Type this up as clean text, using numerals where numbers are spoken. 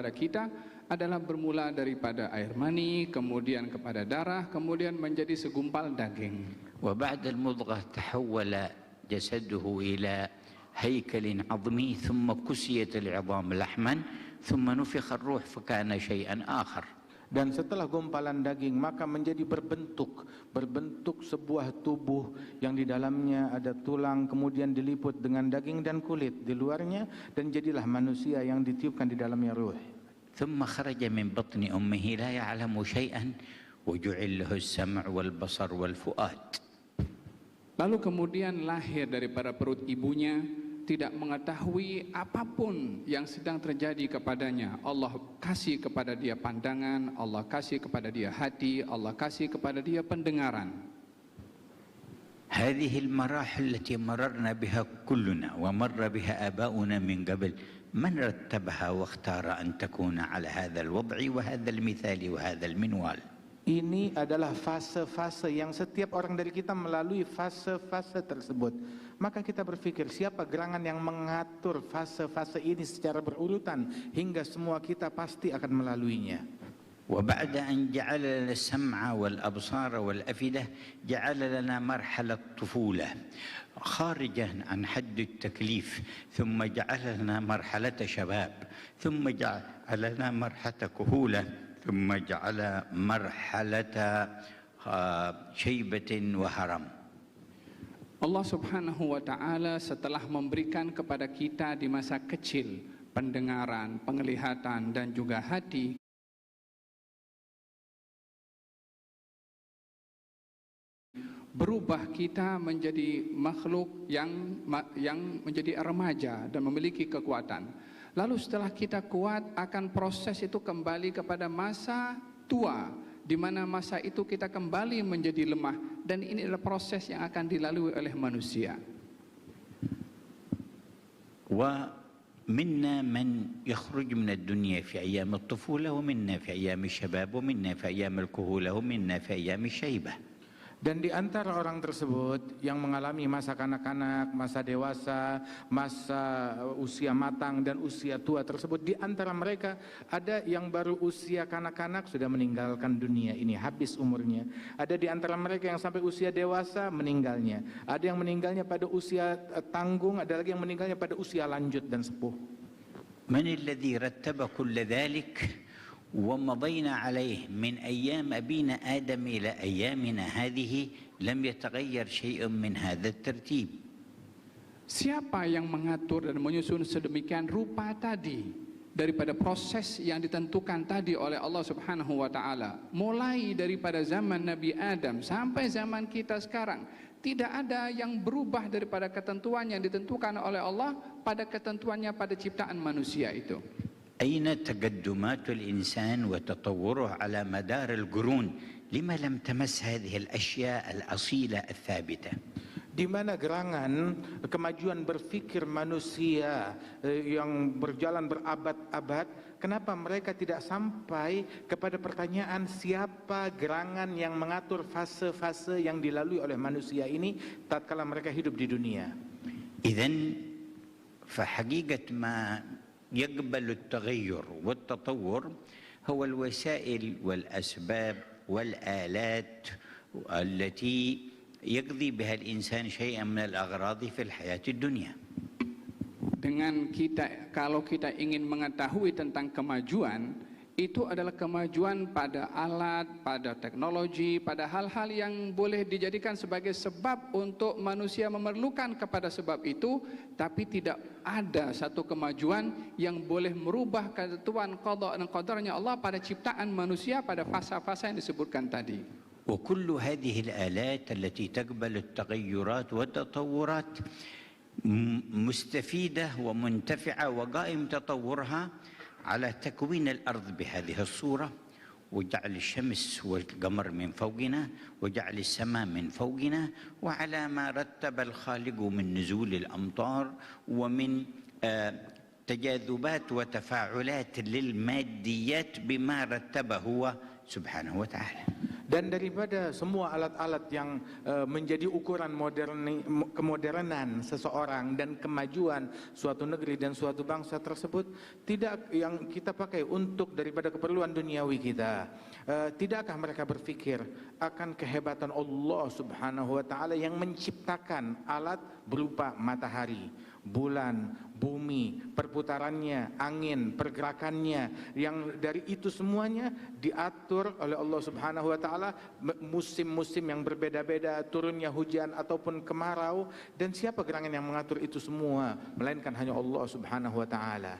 kita adalah bermula daripada air mani, kemudian kepada darah, kemudian menjadi segumpal daging. وبعد المضغة تحول جسده إلى هيكل عظمي ثم كسيت العظام لحما ثم نفخ الروح فكان شيئا آخر. Dan setelah gumpalan daging maka menjadi berbentuk sebuah tubuh yang di dalamnya ada tulang, kemudian diliput dengan daging dan kulit di luarnya, dan jadilah manusia yang ditiupkan di dalamnya ruh. ثم خرج من بطن أمه لا يعلم شيئا وجعل له السمع والبصر والفؤاد. Lalu kemudian lahir daripada perut ibunya, tidak mengetahui apapun yang sedang terjadi kepadanya. Allah kasih kepada dia pandangan, Allah kasih kepada dia hati, Allah kasih kepada dia pendengaran. هذه المراحل التي مررنا بها كلنا ومر بها آباؤنا من قبل، من رتبها واختار أن تكون على هذا الوضع وهذا المثال وهذا المنوال. Ini adalah fase-fase yang setiap orang dari kita melalui fase-fase tersebut. Maka kita berpikir, siapa gerangan yang mengatur fase-fase ini secara berurutan hingga semua kita pasti akan melaluinya. وبعد أن جعل لنا السمع والأبصار والأفئدة جعل لنا مرحلة طفولة خارجة عن حد التكليف، ثم جعل لنا مرحلة شباب، ثم جعل لنا مرحلة كهولة، ثم جعل مرحلة شيبة وهرم. Allah subhanahu wa ta'ala setelah memberikan kepada kita di masa kecil pendengaran, penglihatan dan juga hati, berubah kita menjadi makhluk yang menjadi remaja dan memiliki kekuatan. Lalu setelah kita kuat, akan proses itu kembali kepada masa tua, di mana masa itu kita kembali menjadi lemah, dan ini adalah proses yang akan dilalui oleh manusia. ومنا من يخرج من الدنيا في أيام الطفولة ومنا في أيام الشباب ومنا في أيام الكهولة ومنا في أيام الشيبة. Dan di antara orang tersebut yang mengalami masa kanak-kanak, masa dewasa, masa usia matang dan usia tua tersebut, di antara mereka ada yang baru usia kanak-kanak sudah meninggalkan dunia ini, habis umurnya. Ada di antara mereka yang sampai usia dewasa meninggalnya. Ada yang meninggalnya pada usia tanggung, ada lagi yang meninggalnya pada usia lanjut dan sepuh. من الذي رتب كل ذلك ومضينا عليه من أيام أبينا آدم إلى أيامنا هذه لم يتغير شيء من هذا الترتيب. Siapa yang mengatur dan menyusun sedemikian rupa tadi daripada proses yang ditentukan tadi oleh Allah subhanahu wa ta'ala, mulai daripada zaman Nabi Adam sampai zaman kita sekarang, tidak ada yang berubah daripada ketentuan yang ditentukan oleh Allah pada ketentuannya pada ciptaan manusia itu. أين تقدمات الإنسان وتطوره على مدار القرون؟ لما لم تمس هذه الأشياء الأصيلة الثابتة؟ Di mana gerangan kemajuan berfikir manusia yang berjalan berabad-abad, kenapa mereka tidak sampai kepada pertanyaan siapa gerangan yang mengatur fase-fase yang dilalui oleh manusia ini tatkala mereka hidup di dunia? إذن فحقيقة ما يقبل التغير والتطور هو الوسائل والأسباب والآلات التي يقضي بها الإنسان شيئا من الأغراض في الحياة الدنيا. Dengan kita, kalau kita ingin mengetahui tentang kemajuan, itu adalah kemajuan pada alat, pada teknologi, pada hal-hal yang boleh dijadikan sebagai sebab untuk manusia memerlukan kepada sebab itu, tapi tidak ada satu kemajuan yang boleh merubah ketentuan qada dan qadarnya Allah pada ciptaan manusia pada fasa-fasa yang disebutkan tadi. وكل هذه الآلات التي تقبل التغيرات والتطورات مستفيدة ومنتفعة وقائم تطورها على تكوين الأرض بهذه الصورة، وجعل الشمس والقمر من فوقنا، وجعل السماء من فوقنا، وعلى ما رتب الخالق من نزول الأمطار ومن تجاذبات وتفاعلات للماديات بما رتبه هو سبحانه وتعالى. Dan daripada semua alat-alat yang menjadi ukuran kemodernan seseorang dan kemajuan suatu negeri dan suatu bangsa tersebut, tidak yang kita pakai untuk daripada keperluan duniawi kita, tidakkah mereka berpikir akan kehebatan Allah Subhanahu wa taala yang menciptakan alat berupa matahari, bulan, bumi, perputarannya, angin, pergerakannya, yang dari itu semuanya diatur oleh Allah Subhanahu wa taala, musim-musim yang berbeda-beda, turunnya hujan ataupun kemarau, dan siapa gerangan yang mengatur itu semua melainkan hanya Allah Subhanahu wa taala.